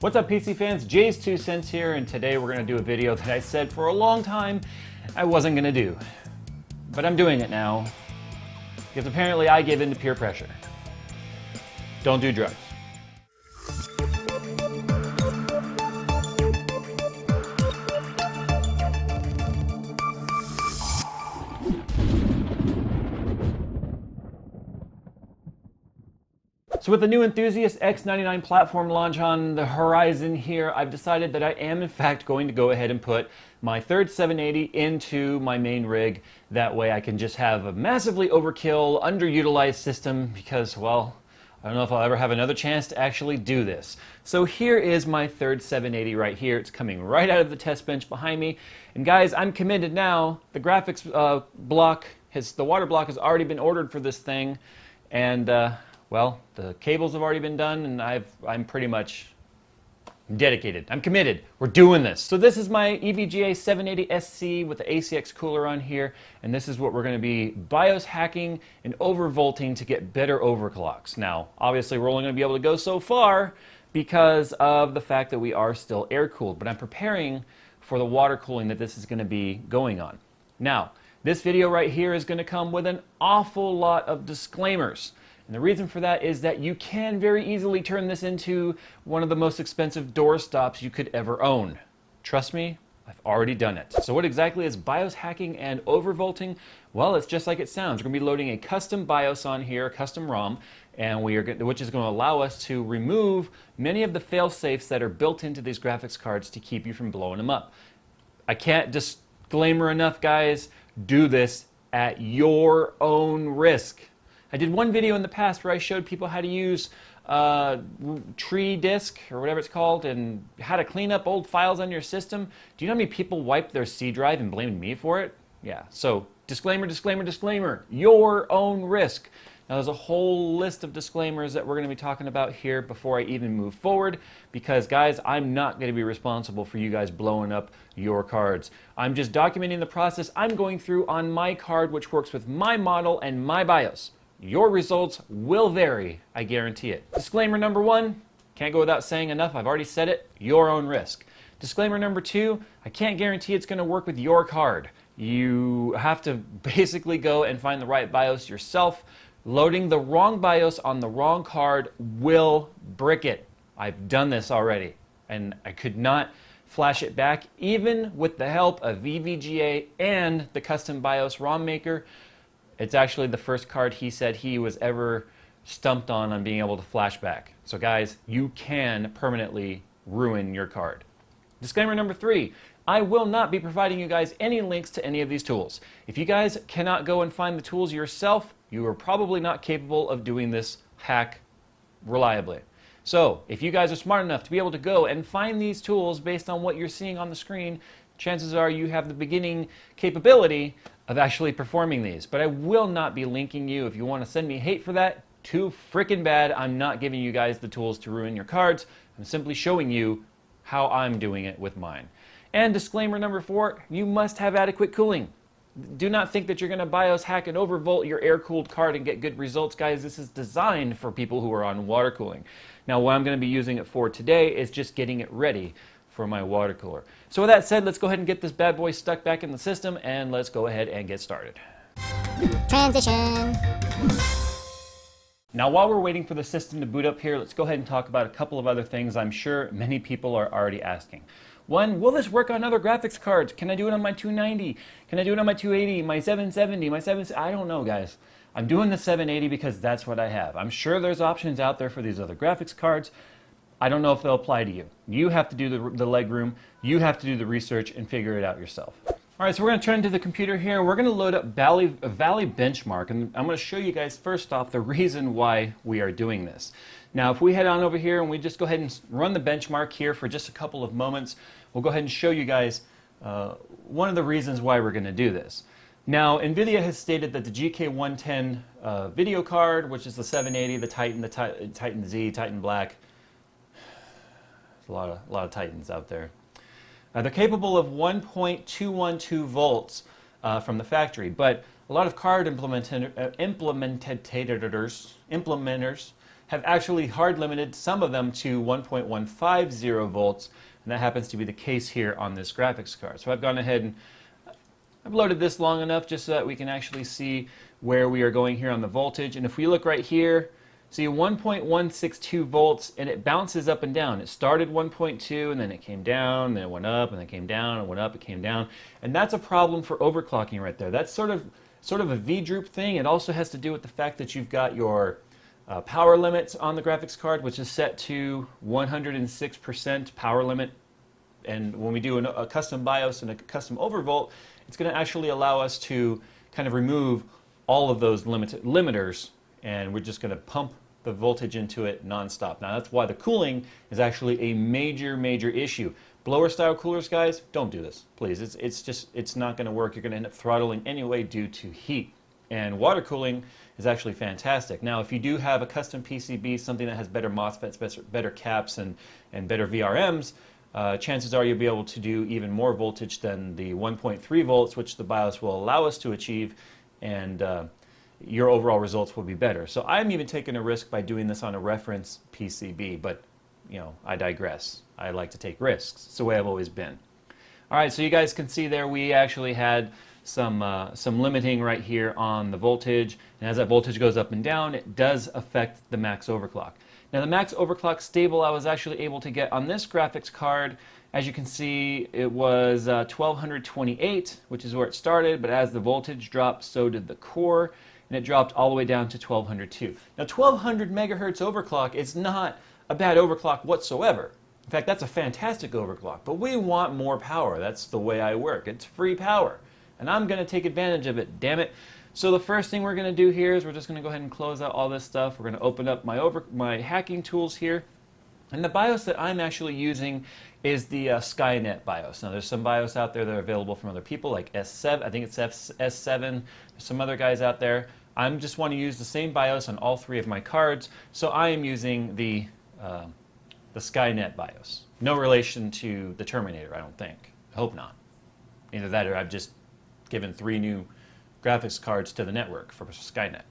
What's up, PC fans? JayzTwoCents here, and today we're going to do a video that I said for a long time I wasn't going to do. But I'm doing it now, because apparently I give in to peer pressure. Don't do drugs. So with the new Enthusiast X99 platform launch on the horizon here, I've decided that I am in fact going to go ahead and put my third 780 into my main rig. That way I can just have a massively overkill, underutilized system because, well, I don't know if I'll ever have another chance to actually do this. So here is my third 780 right here. It's coming right out of the test bench behind me. And guys, I'm committed now. The graphics block, the water block has already been ordered for this thing. And well, the cables have already been done, and I'm pretty much dedicated. I'm committed. We're doing this. So this is my EVGA 780 SC with the ACX cooler on here, and this is what we're going to be BIOS hacking and overvolting to get better overclocks. Now, obviously, we're only going to be able to go so far because of the fact that we are still air-cooled, but I'm preparing for the water cooling that this is going to be going on. Now, this video right here is going to come with an awful lot of disclaimers. And the reason for that is that you can very easily turn this into one of the most expensive doorstops you could ever own. Trust me, I've already done it. So what exactly is BIOS hacking and overvolting? Well, it's just like it sounds. We're going to be loading a custom BIOS on here, a custom ROM, and which is going to allow us to remove many of the fail-safes that are built into these graphics cards to keep you from blowing them up. I can't disclaimer enough, guys. Do this at your own risk. I did one video in the past where I showed people how to use tree disk or whatever it's called and how to clean up old files on your system. Do you know how many people wiped their C drive and blamed me for it? Yeah, so disclaimer, disclaimer, disclaimer, your own risk. Now there's a whole list of disclaimers that we're going to be talking about here before I even move forward because, guys, I'm not going to be responsible for you guys blowing up your cards. I'm just documenting the process I'm going through on my card, which works with my model and my BIOS. Your results will vary, I guarantee it. Disclaimer number one, can't go without saying enough, I've already said it, your own risk. Disclaimer number two, I can't guarantee it's going to work with your card. You have to basically go and find the right BIOS yourself. Loading the wrong BIOS on the wrong card will brick it. I've done this already, and I could not flash it back, even with the help of EVGA and the custom BIOS ROM maker. It's actually the first card he said he was ever stumped on being able to flash back. So guys, you can permanently ruin your card. Disclaimer number three, I will not be providing you guys any links to any of these tools. If you guys cannot go and find the tools yourself, you are probably not capable of doing this hack reliably. So if you guys are smart enough to be able to go and find these tools based on what you're seeing on the screen, chances are you have the beginning capability of actually performing these. But I will not be linking you. If you want to send me hate for that, too freaking bad. I'm not giving you guys the tools to ruin your cards. I'm simply showing you how I'm doing it with mine. And disclaimer number four, you must have adequate cooling. Do not think that you're going to BIOS hack and overvolt your air-cooled card and get good results, guys. This is designed for people who are on water cooling. Now, what I'm going to be using it for today is just getting it ready for my water cooler. So with that said, let's go ahead and get this bad boy stuck back in the system, and let's go ahead and get started. Transition. Now while we're waiting for the system to boot up here, let's go ahead and talk about a couple of other things I'm sure many people are already asking. One, will this work on other graphics cards? Can I do it on my 290? Can I do it on my 280, my 770, my 770? I don't know, guys. I'm doing the 780 because that's what I have. I'm sure there's options out there for these other graphics cards. I don't know if they'll apply to you. You have to do the leg room, you have to do the research and figure it out yourself. All right, so we're going to turn to the computer here. We're going to load up Valley Benchmark, and I'm going to show you guys first off the reason why we are doing this. Now, if we head on over here and we just go ahead and run the benchmark here for just a couple of moments, we'll go ahead and show you guys one of the reasons why we're going to do this. Now, NVIDIA has stated that the GK110 video card, which is the 780, the Titan Z, Titan Black, a lot of Titans out there. They're capable of 1.212 volts from the factory, but a lot of card implementers have actually hard limited some of them to 1.150 volts, and that happens to be the case here on this graphics card. So I've gone ahead and I've loaded this long enough just so that we can actually see where we are going here on the voltage. And if we look right here, see 1.162 volts, and it bounces up and down. It started 1.2 and then it came down, and then it went up, and then it came down, and it went up, it came down. And that's a problem for overclocking right there. That's sort of a V-droop thing. It also has to do with the fact that you've got your power limits on the graphics card, which is set to 106% power limit. And when we do a custom BIOS and a custom overvolt, it's going to actually allow us to kind of remove all of those limiters, and we're just going to pump the voltage into it nonstop. Now that's why the cooling is actually a major issue. Blower style coolers, guys, don't do this, please. It's not going to work. You're going to end up throttling anyway due to heat. And water cooling is actually fantastic. Now, if you do have a custom PCB, something that has better MOSFETs, better caps, and better VRMs, chances are you'll be able to do even more voltage than the 1.3 volts, which the BIOS will allow us to achieve, and your overall results will be better. So I'm even taking a risk by doing this on a reference PCB, but you know, I digress. I like to take risks. It's the way I've always been. All right, so you guys can see there we actually had some limiting right here on the voltage, and as that voltage goes up and down, it does affect the max overclock. Now the max overclock stable I was actually able to get on this graphics card. As you can see, it was 1228, which is where it started, but as the voltage dropped, so did the core, and it dropped all the way down to 1202. Now 1200 megahertz overclock is not a bad overclock whatsoever. In fact, that's a fantastic overclock, but we want more power. That's the way I work. It's free power, and I'm going to take advantage of it, damn it. So the first thing we're going to do here is we're just going to go ahead and close out all this stuff. We're going to open up my hacking tools here. And the BIOS that I'm actually using is the Skynet Bios. Now there's some BIOS out there that are available from other people, like S7, I think it's S7, there's some other guys out there. I just want to use the same BIOS on all three of my cards, so I am using the Skynet Bios. No relation to the Terminator, I don't think. I hope not. Either that or I've just given 3 new graphics cards to the network for Skynet.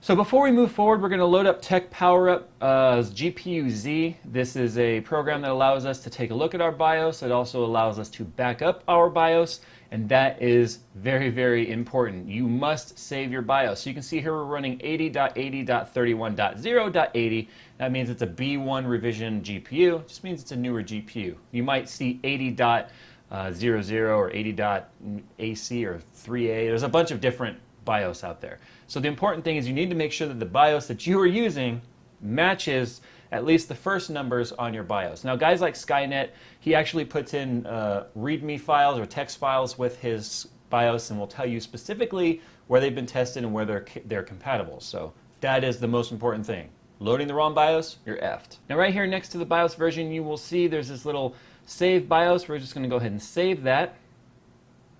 So before we move forward, we're going to load up Tech PowerUp GPU-Z. This is a program that allows us to take a look at our BIOS. It also allows us to back up our BIOS, and that is very important. You must save your BIOS. So you can see here we're running 80.80.31.0.80. That means it's a B1 revision GPU. It just means it's a newer GPU. You might see 80.00 or 80.AC or 3A. There's a bunch of different BIOS out there. So the important thing is you need to make sure that the BIOS that you are using matches at least the first numbers on your BIOS. Now guys like Skynet, he actually puts in README files or text files with his BIOS and will tell you specifically where they've been tested and where they're compatible. So that is the most important thing. Loading the wrong BIOS, you're effed. Now right here next to the BIOS version, you will see there's this little save BIOS. We're just going to go ahead and save that.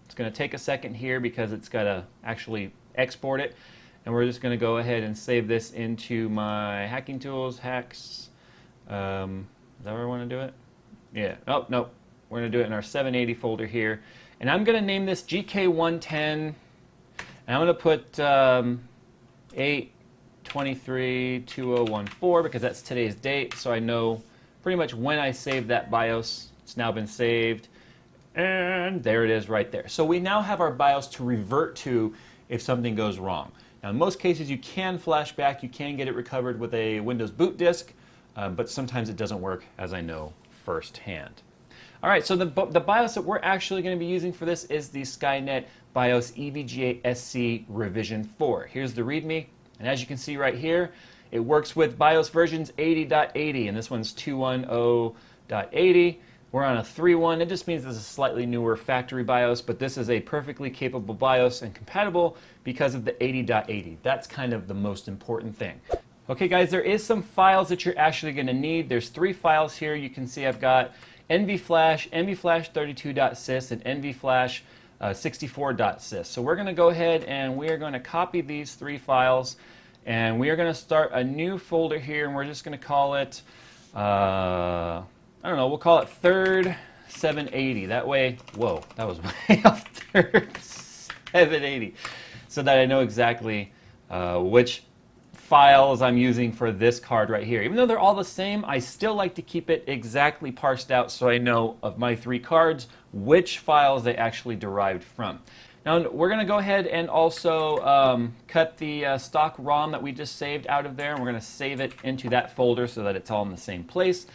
It's going to take a second here because it's got to actually export it. And we're just going to go ahead and save this into my hacking tools, hacks. Is that where I want to do it? Yeah. Oh, no. We're going to do it in our 780 folder here. And I'm going to name this GK110. And I'm going to put 8/23/2014 because that's today's date. So I know pretty much when I saved that BIOS. It's now been saved. And there it is right there. So we now have our BIOS to revert to if something goes wrong. Now in most cases you can flash back, you can get it recovered with a Windows boot disk, but sometimes it doesn't work, as I know firsthand. All right, so the BIOS that we're actually going to be using for this is the Skynet BIOS EVGA SC Revision 4. Here's the README, and as you can see right here, it works with BIOS versions 80.80, and this one's 210.80. We're on a 3.1. It just means this is a slightly newer factory BIOS, but this is a perfectly capable BIOS and compatible because of the 80.80. That's kind of the most important thing. Okay guys, there is some files that you're actually going to need. There's 3 files here. You can see I've got NVFlash, NVFlash32.sys, and NVFlash 64.sys. So we're going to go ahead and we are going to copy these 3 files, and we are going to start a new folder here, and we're just going to call it I don't know, we'll call it third 780. That way, whoa, that was way off, third 780. So that I know exactly which files I'm using for this card right here. Even though they're all the same, I still like to keep it exactly parsed out so I know of my 3 cards which files they actually derived from. Now we're going to go ahead and also cut the stock ROM that we just saved out of there, and we're going to save it into that folder so that it's all in the same place.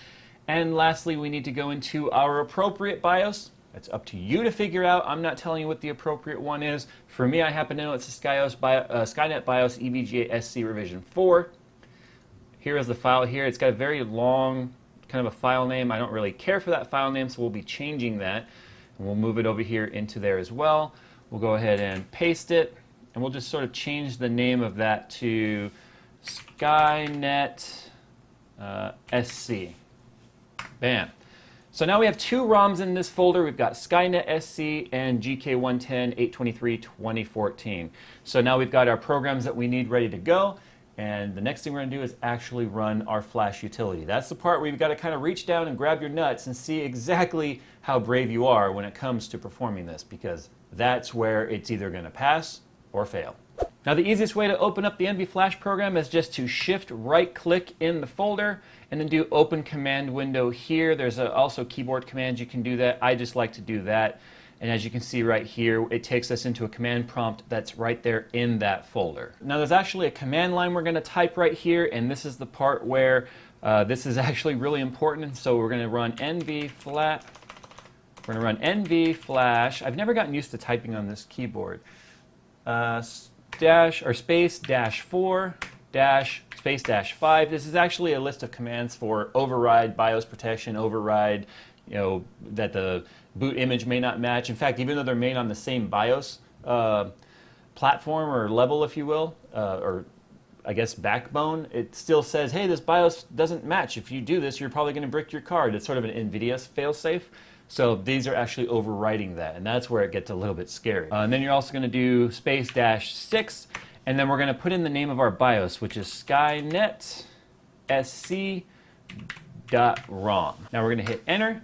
And lastly, we need to go into our appropriate BIOS. It's up to you to figure out. I'm not telling you what the appropriate one is. For me, I happen to know it's the Skynet Bios EVGA SC revision 4. Here is the file here. It's got a very long kind of a file name. I don't really care for that file name, so we'll be changing that. And we'll move it over here into there as well. We'll go ahead and paste it, and we'll just sort of change the name of that to Skynet SC. Bam. So now we have 2 ROMs in this folder. We've got Skynet SC and GK110 823 2014. So now we've got our programs that we need ready to go. And the next thing we're going to do is actually run our Flash utility. That's the part where you've got to kind of reach down and grab your nuts and see exactly how brave you are when it comes to performing this, because that's where it's either going to pass or fail. Now the easiest way to open up the NV Flash program is just to shift right click in the folder and then do open command window here. There's also keyboard commands you can do that. I just like to do that. And as you can see right here, it takes us into a command prompt that's right there in that folder. Now there's actually a command line we're going to type right here, and this is the part where this is actually really important. So we're going to run NV Flash. We're going to run NV Flash. I've never gotten used to typing on this keyboard. Space dash 4 dash space dash 5. This is actually a list of commands for override, BIOS protection, override, that the boot image may not match. In fact, even though they're made on the same BIOS platform or level, if you will, or I guess backbone, it still says, hey, this BIOS doesn't match. If you do this, you're probably going to brick your card. It's sort of an NVIDIA failsafe. So these are actually overriding that, and that's where it gets a little bit scary. And then you're also going to do space dash 6, and then we're going to put in the name of our BIOS, which is Skynet SC.ROM. Now we're going to hit enter.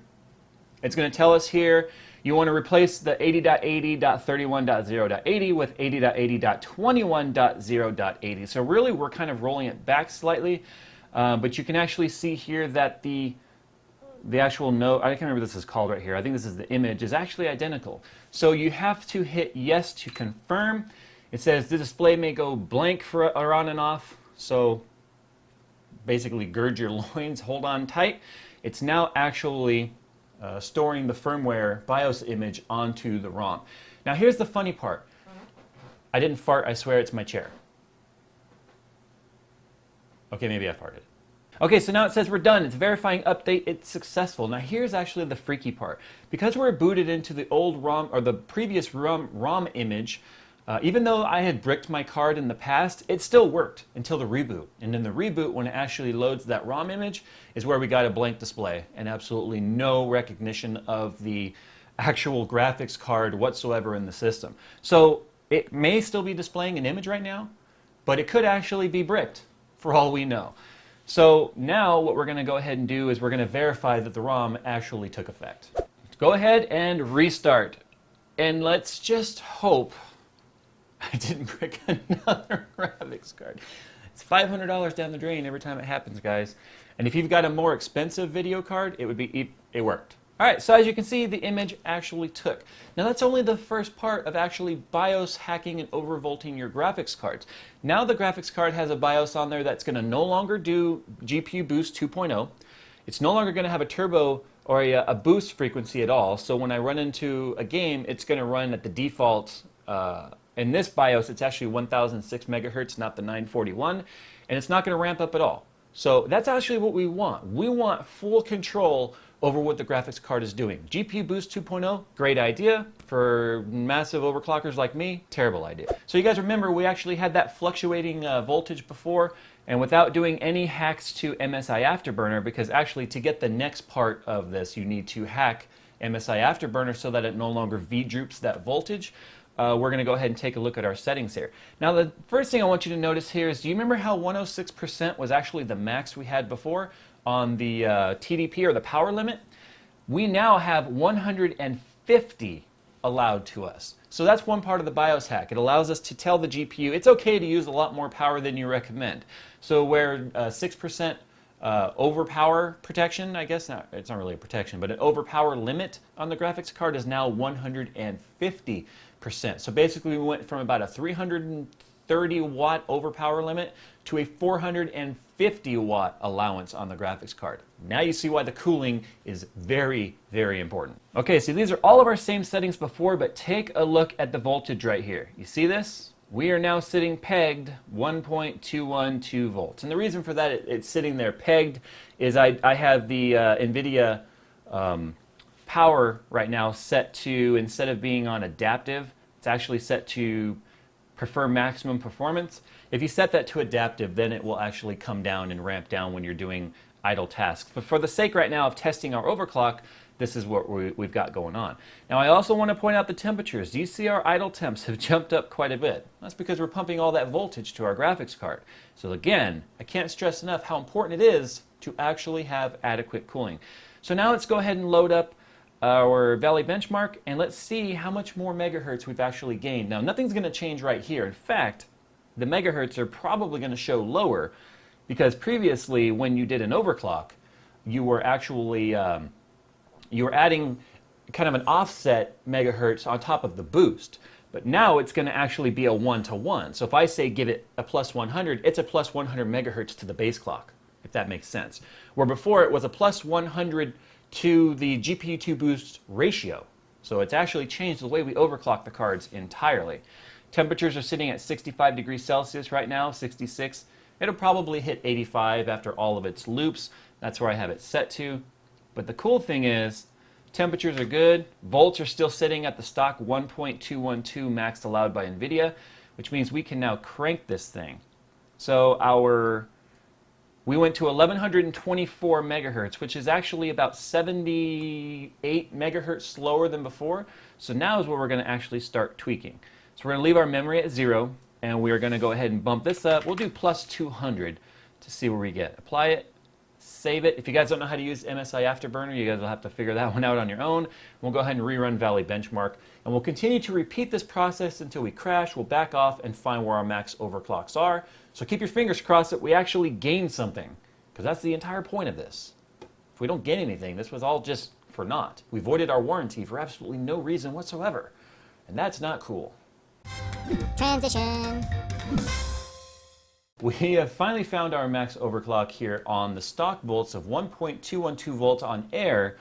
It's going to tell us here you want to replace the 80.80.31.0.80 with 80.80.21.0.80. So really we're kind of rolling it back slightly, but you can actually see here that the actual note, I can't remember what this is called right here, I think this is the image, is actually identical. So you have to hit yes to confirm. It says the display may go blank for or on and off, so basically gird your loins, hold on tight. It's now actually storing the firmware BIOS image onto the ROM. Now here's the funny part. I didn't fart, I swear it's my chair. Okay, maybe I farted. Okay, so now it says we're done. It's verifying update. It's successful. Now here's actually the freaky part. Because we're booted into the old ROM, or the previous ROM image, even though I had bricked my card in the past, it still worked until the reboot. And in the reboot, when it actually loads that ROM image, is where we got a blank display and absolutely no recognition of the actual graphics card whatsoever in the system. So it may still be displaying an image right now, but it could actually be bricked for all we know. So now what we're going to go ahead and do is we're going to verify that the ROM actually took effect. Go ahead and restart. And let's just hope I didn't brick another graphics card. It's $500 down the drain every time it happens, guys. And if you've got a more expensive video card, it worked. All right, so as you can see, the image actually took. Now that's only the first part of actually BIOS hacking and overvolting your graphics cards. Now the graphics card has a BIOS on there that's going to no longer do GPU boost 2.0. It's no longer going to have a turbo or a boost frequency at all. So when I run into a game, it's going to run at the default. In this BIOS, it's actually 1006 megahertz, not the 941, and it's not going to ramp up at all. So that's actually what we want. We want full control over what the graphics card is doing. GPU Boost 2.0, great idea. For massive overclockers like me, terrible idea. So you guys remember we actually had that fluctuating voltage before, and without doing any hacks to MSI Afterburner, because actually to get the next part of this, you need to hack MSI Afterburner so that it no longer V-droops that voltage. We're going to go ahead and take a look at our settings here. Now the first thing I want you to notice here is, do you remember how 106% was actually the max we had before on the TDP or the power limit? We now have 150 allowed to us. So that's one part of the BIOS hack. It allows us to tell the GPU it's okay to use a lot more power than you recommend. So where 6% overpower protection, I guess, it's not really a protection, but an overpower limit on the graphics card is now 150%. So basically we went from about a 330 watt overpower limit to a 450 watt allowance on the graphics card. Now you see why the cooling is very, very important. Okay, so these are all of our same settings before, but take a look at the voltage right here. You see this? We are now sitting pegged 1.212 volts. And the reason for that it's sitting there pegged is I have the NVIDIA power right now set to, instead of being on adaptive, it's actually set to prefer maximum performance. If you set that to adaptive, then it will actually come down and ramp down when you're doing idle tasks. But for the sake right now of testing our overclock, this is what we've got going on. Now I also want to point out the temperatures. Do you see our idle temps have jumped up quite a bit? That's because we're pumping all that voltage to our graphics card. So again, I can't stress enough how important it is to actually have adequate cooling. So now let's go ahead and load up our Valley benchmark and let's see how much more megahertz we've actually gained. Now nothing's going to change right here. In fact, the megahertz are probably going to show lower because previously when you did an overclock, you were actually you were adding kind of an offset megahertz on top of the boost. But now it's going to actually be a 1-to-1. So if I say give it a plus 100, it's a plus 100 megahertz to the base clock, if that makes sense. Where before it was a plus 100 to the GPU2 boost ratio. So it's actually changed the way we overclock the cards entirely. Temperatures are sitting at 65 degrees Celsius right now, 66. It'll probably hit 85 after all of its loops. That's where I have it set to. But the cool thing is, temperatures are good. Volts are still sitting at the stock 1.212 max allowed by NVIDIA, which means we can now crank this thing. So we went to 1124 megahertz, which is actually about 78 megahertz slower than before. So now is where we're going to actually start tweaking. So we're going to leave our memory at 0, and we are going to go ahead and bump this up. We'll do plus 200 to see where we get. Apply it. Save it. If you guys don't know how to use MSI Afterburner, you guys will have to figure that one out on your own. We'll go ahead and rerun Valley Benchmark, and we'll continue to repeat this process until we crash. We'll back off and find where our max overclocks are. So keep your fingers crossed that we actually gain something, because that's the entire point of this. If we don't gain anything, this was all just for naught. We voided our warranty for absolutely no reason whatsoever, and that's not cool. Transition. We have finally found our max overclock here on the stock volts of 1.212 volts on air,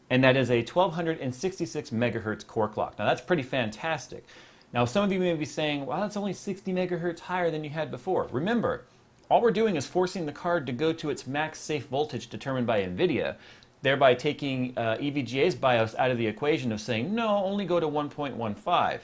and that is a 1266 megahertz core clock. Now that's pretty fantastic. Now some of you may be saying, well, that's only 60 megahertz higher than you had before. Remember, all we're doing is forcing the card to go to its max safe voltage determined by NVIDIA, thereby taking EVGA's BIOS out of the equation of saying, no, only go to 1.15.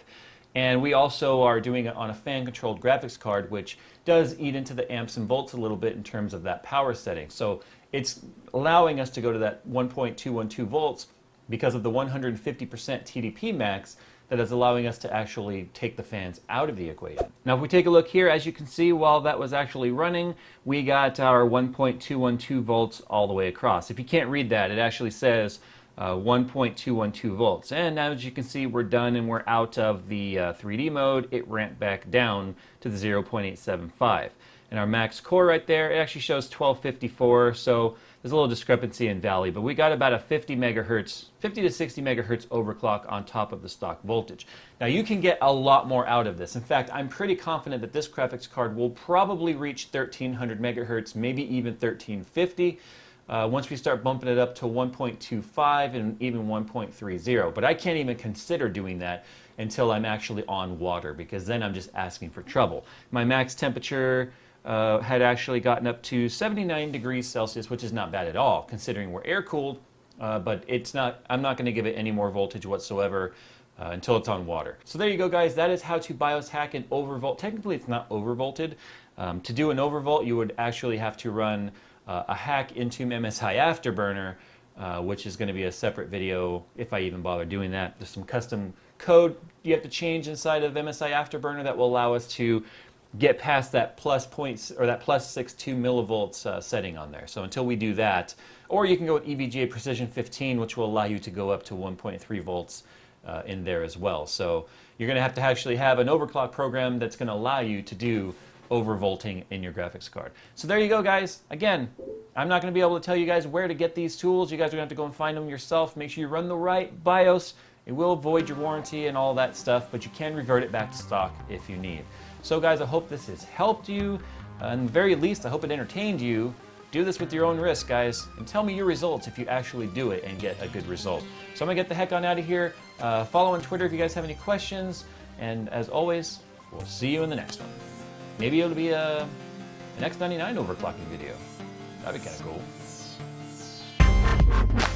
And we also are doing it on a fan-controlled graphics card, which does eat into the amps and volts a little bit in terms of that power setting. So it's allowing us to go to that 1.212 volts because of the 150% TDP max that is allowing us to actually take the fans out of the equation. Now if we take a look here, as you can see, while that was actually running, we got our 1.212 volts all the way across. If you can't read that, it actually says 1.212 volts. And now as you can see, we're done and we're out of the 3D mode. It ramped back down to the 0.875. And our max core right there, it actually shows 1254, so there's a little discrepancy in Valley, but we got about a 50 to 60 megahertz overclock on top of the stock voltage. Now you can get a lot more out of this. In fact, I'm pretty confident that this graphics card will probably reach 1300 megahertz, maybe even 1350. Once we start bumping it up to 1.25 and even 1.30. But I can't even consider doing that until I'm actually on water, because then I'm just asking for trouble. My max temperature had actually gotten up to 79 degrees Celsius, which is not bad at all, considering we're air-cooled, but I'm not going to give it any more voltage whatsoever until it's on water. So there you go, guys. That is how to BIOS hack an overvolt. Technically, it's not overvolted. To do an overvolt, you would actually have to run a hack into MSI Afterburner, which is going to be a separate video if I even bother doing that. There's some custom code you have to change inside of MSI Afterburner that will allow us to get past that plus 62 millivolts setting on there. So until we do that, or you can go with EVGA Precision 15, which will allow you to go up to 1.3 volts in there as well. So you're going to have actually have an overclock program that's going to allow you to do overvolting in your graphics card. So there you go, guys. Again, I'm not going to be able to tell you guys where to get these tools. You guys are going to have to go and find them yourself. Make sure you run the right BIOS. It will void your warranty and all that stuff, but you can revert it back to stock if you need. So guys, I hope this has helped you. And the very least, I hope it entertained you. Do this with your own risk, guys, and tell me your results if you actually do it and get a good result. So I'm going to get the heck on out of here. Follow on Twitter if you guys have any questions. And as always, we'll see you in the next one. Maybe it'll be an X99 overclocking video. That'd be kind of cool.